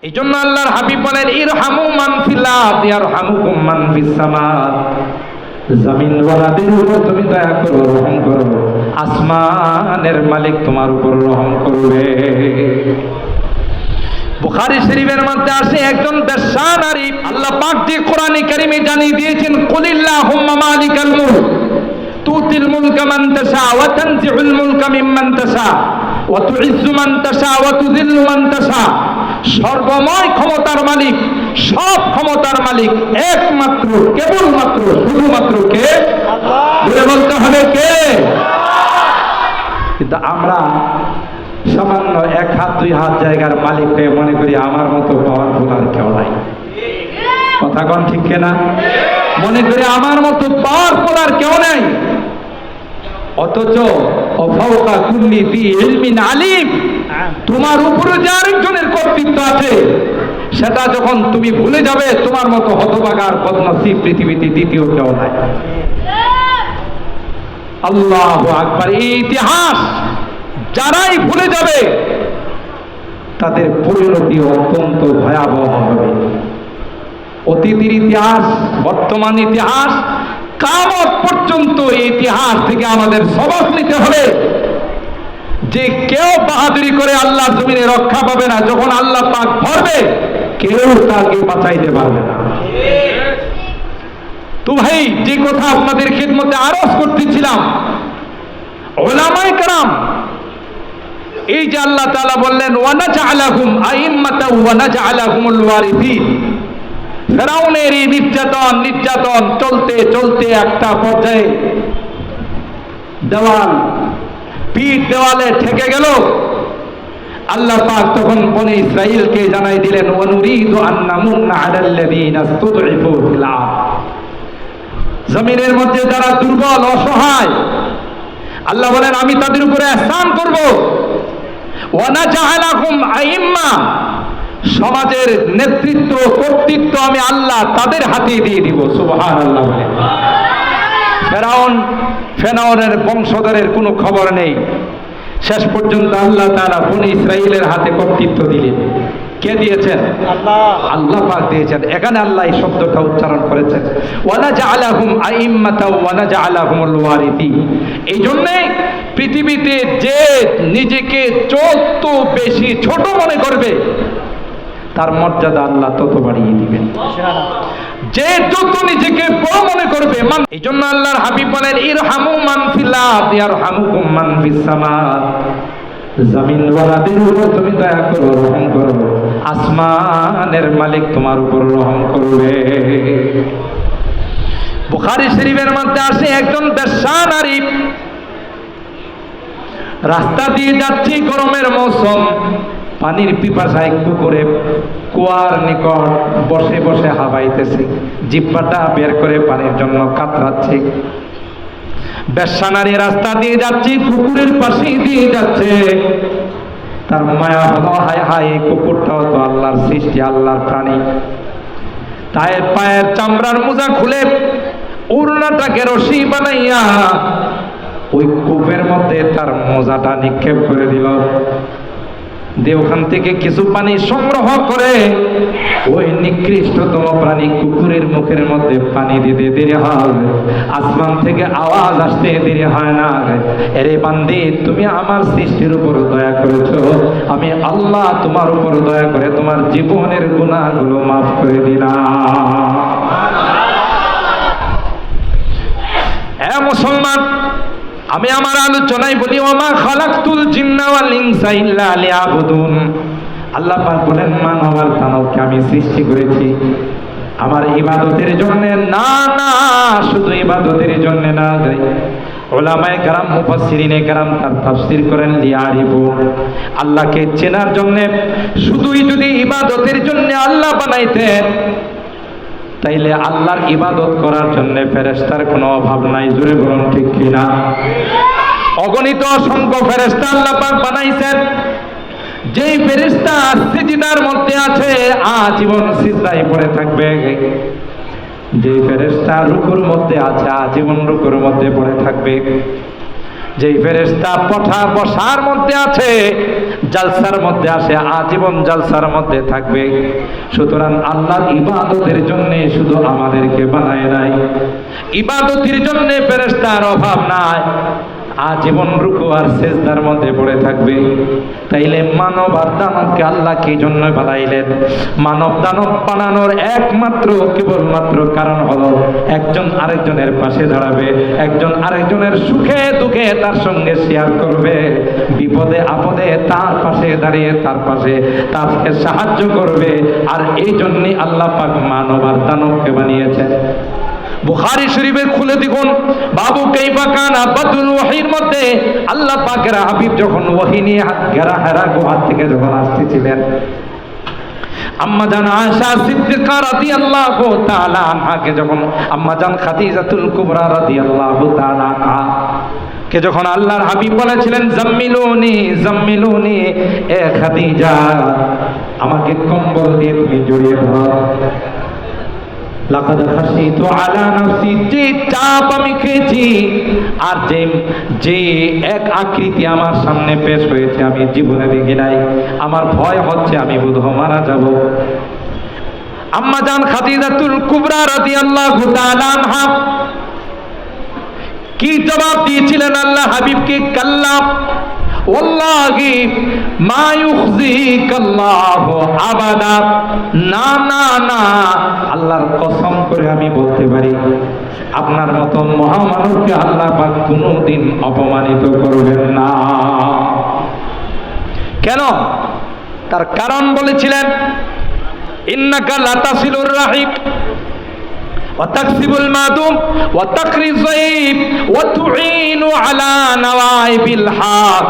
এই জন্য আল্লাহর হাবিব বলেন ইরহামু মান ফিল আরদি ইয়ারহামুকুম মান ফিস সামা। জমিন ওয়ালাদের উপর তুমি দয়া করো, রহম করো, আসমানের মালিক তোমার উপর রহম করবে। বুখারী শরীফের মধ্যে আসে একজন বেশ্যা নারী, আল্লাহ পাক যে কোরআনে কারীমে জানিয়ে দিয়েছেন কুলিল্লাহুম্মা মালিকাল মুলক তুতিল মুলকা মান তাশা ওয়া তানজিউল মুলকা মিম্মান তাশা ওয়া তুইজ্জু মান তাশা ওয়া তুযিল্লু মান তাশা। সর্বময় ক্ষমতার মালিক, সব ক্ষমতার মালিক একমাত্র, কেবলমাত্র, শুধুমাত্র কে? আল্লাহ। বলতে হবে কে? কিন্তু আমরা সামান্য এক হাত দুই হাত জায়গার মালিক হয়ে মনে করি আমার মতো পাওয়ারফুল আর কেউ নাই। কথা কোন ঠিক কিনা? মনে করি আমার মতো পাওয়ারফুল আর কেউ নাই। অথচ অফাওকা কুল্লি ফি ইলমিন আলিম, তোমার উপরে যে আরেকজনের কর্তৃত্ব আছে সেটা যখন তুমি ভুলে যাবে, তোমার মতো হতভাগা আর বদনসিব পৃথিবীতে দ্বিতীয় কেউ নাই। আল্লাহু আকবার। এই ইতিহাস যারাই ভুলে যাবে তাদের পরিণতি অত্যন্ত ভয়াবহ হবে। অতীতের ইতিহাস, বর্তমান ইতিহাস, কিয়ামত পর্যন্ত এই ইতিহাস থেকে আমাদের সবক নিতে হবে যে কেউ বাহাদুরি করে আল্লাহ জমিনে রক্ষা পাবে না। যখন আল্লাহ পাক ধরবে কেউ তাকে বাঁচাইতে পারবে না। তো ভাই, যে কথা আপনাদের খিদমতে আরজ করতেছিলাম, উলামায়ে কেরাম, এই যে আল্লাহ তাআলা বললেন ওয়া নাজআলাহুম আইম্মাতাও ওয়া নাজআলাহুমুল ওয়ারিসিন, ফেরাউনের এই নির্যাতন চলতে চলতে একটা পর্যায়ে পিঠ দেওয়ালে ঠেকে গেল। আল্লাহ পাক তখন বনি ইসরাইলকে জানাই দিলেন ওয়া নুরিদু আন নামুন্না আলাল্লাযীনা ইসতুদঈফু ফিল আরদ, জমিনের মধ্যে যারা দুর্বল অসহায়, আল্লাহ বলেন আমি তাদের উপরে ইহসান করব। ওয়া নাজআলাহুম আইম্মা, সমাজের নেতৃত্ব কর্তৃত্ব আমি আল্লাহ তাদের হাতে দিয়ে দিব। সুবহানাল্লাহ। ফেরাউনের বংশধরের কোনো খবর নেই। শেষ পর্যন্ত আল্লাহ তাআলা বনি ইসরাইলের হাতে কর্তৃত্ব দিলেন। কে দিয়েছেন? আল্লাহ। আল্লাহ পাক দিয়েছেন। এখানে আল্লাহ এই শব্দটা উচ্চারণ করেছেন ওয়া নাজআলাহুম আইম্মাতাও ওয়া নাজআলাহুমুল ওয়ারিসিন। এই জন্যে পৃথিবীতে যে নিজেকে যত বেশি ছোট মনে করবে তার মর্যাদা আল্লাহ তত বাড়িয়ে দিবেন। যে যত নিজেকে বড় মনে করবে, এই জন্য আল্লাহর হাবিব বলেন ইরহামু মান ফিল আরদি ইয়ারহামুকুম মান ফিস সামা। জমিন ওয়ালাদের উপর তুমি দয়া করো, রহম করো, আসমানের মালিক তোমার উপর রহম করবে। বুখারী শরীফের মধ্যে আসে একজন বেশ্যা নারী, রাস্তা দিয়ে যাচ্ছে, গরমের মৌসুম, পানির পিপাসায় পুকুরে কুয়ার নিকট বসে বসে হাবাইতেছে, জিহ্বাটা বের করে পানির জন্য কাতরাচ্ছে। বেশ্যা নারী রাস্তা দিয়ে যাচ্ছে, পুকুরের পাশে দিয়ে যাচ্ছে, তার মায়া হলো হায় হায় এই কুকুরটাও তো আল্লাহর সৃষ্টি, আল্লাহর প্রাণী। তাই পায়ের চামড়ার মোজা খুলে উড়নাটাকে রশি বানাইয়া ওই কূপের মধ্যে তার মোজাটা নিক্ষেপ করে দিল। ওখান থেকে কিছু পানি সংগ্রহ করে ওই নিকৃষ্টতম প্রাণী কুকুরের মুখের মধ্যে পানি দিতে দেরি হয়, আসমান থেকে আওয়াজ আসতে দেরি হয় না, এরে বান্দি তুমি আমার সৃষ্টির উপর দয়া করেছো, আমি আল্লাহ তোমার উপর দয়া করে তোমার জীবনের গুনাহগুলো মাফ করে দিলাম। মুসলমান, আমি আমার আলোচনায় বলি ওমা খালাকতুল জিন্না ওয়াল ইনসা ইল্লা লিয়াবুদুন। আল্লাহ পাক বলেন মানব আর দানবকে আমি সৃষ্টি করেছি আমার ইবাদতের জন্য, না না শুধু ইবাদতের জন্য না। উলামায়ে কেরাম মুফাসসিরিনে কেরাম তার তাফসীর করেন লিয়ারিফু, আল্লাহকে চেনার জন্য। শুধুই যদি ইবাদতের জন্য আল্লাহ বানাইতেন তাইলে আল্লাহর ইবাদত করার জন্য ফেরেশতার কোনো অভাব নাই। জোরে বলুন ঠিক কিনা? অগণিত অসংখ্য ফেরেশতা আল্লাহ পাক বানাইছেন। যেই ফেরেশতা সিজদার মধ্যে আছে আজীবন সিজদায় পড়ে থাকবে, যেই ফেরেশতা রুকুর মধ্যে আছে আজীবন রুকুর মধ্যে পড়ে থাকবে, যেই ফেরেশতা বসার মধ্যে আছে, জালসার মধ্যে আসে, আজীবন জালসার মধ্যে থাকবে। সুতরাং আল্লাহর ইবাদতের জন্য শুধু আমাদেরকে বানায় নাই, ইবাদতের জন্য ফেরেশতার অভাব নাই, আজীবন রুকু আর সিজদার মধ্যে পড়ে থাকবে। তাইলে মানব আর দানবকে আল্লাহ কি জন্য বানাইলেন? মানব দানব বানানোর একমাত্র কেবলমাত্র কারণ হলো একজন আরেকজনের পাশে দাঁড়াবে, একজন আরেকজনের সুখে দুঃখে তার সঙ্গে শেয়ার করবে, বিপদে আপদে তার পাশে দাঁড়িয়ে তার পাশে তাকে সাহায্য করবে। আর এই জন্যই আল্লাহ পাক মানব আর দানবকে বানিয়েছেন। বুখারী শরীফে খুলে দেখুন, বাবু কাইফা কানা বাদুল ওয়াহির মধ্যে আল্লাহ পাকের হাবিব যখন ওহী নিয়ে হেরা গুহা থেকে যখন আসতেছিলেন, আম্মা জান আয়েশা সিদ্দিকা রাদিয়াল্লাহু তাআলা আনহাকে যখন আম্মা জান খাদিজাতুল কুবরা রাদিয়াল্লাহু তাআলা আনহা কে যখন আল্লাহর হাবিব বলেছিলেন জাম্মিলুনি জাম্মিলুনি, এ খাদিজা আমাকে কম্বল দিয়ে তুমি জড়িয়ে ধরো, লাকাদ খাশিতু আলা নাফসি, যে চাপ আমি খেয়েছি আর যে এক আকৃতি আমার সামনে পেশ হয়েছে আমি জীবনে দেখি নাই, আমার ভয় হচ্ছে আমি বোধহয় মারা যাব। আম্মা জান খাদিজাতুল কুবরা রাদিয়াল্লাহু তাআলা আনহা কি জবাব দিয়েছিলেন আল্লাহ হাবিবকে? কাল্লা ওয়াল্লাহি মা ইউখজিকাল্লাহু আবাদা, না না না, আল্লাহর কসম করে আমি বলতে পারি আপনার মতো মহামানবকে আল্লাহ পাক কোনোদিন অপমানিত করবেন না। কেন? তার কারণ বলেছিলেন, ইন্নাকা লাতাসিলুর রাহিম ওয়া তাকসিবুল মাদুম ওয়া তাকরিজ যায়ব ওয়া তুঈনু আলা নওয়াইবিল হক।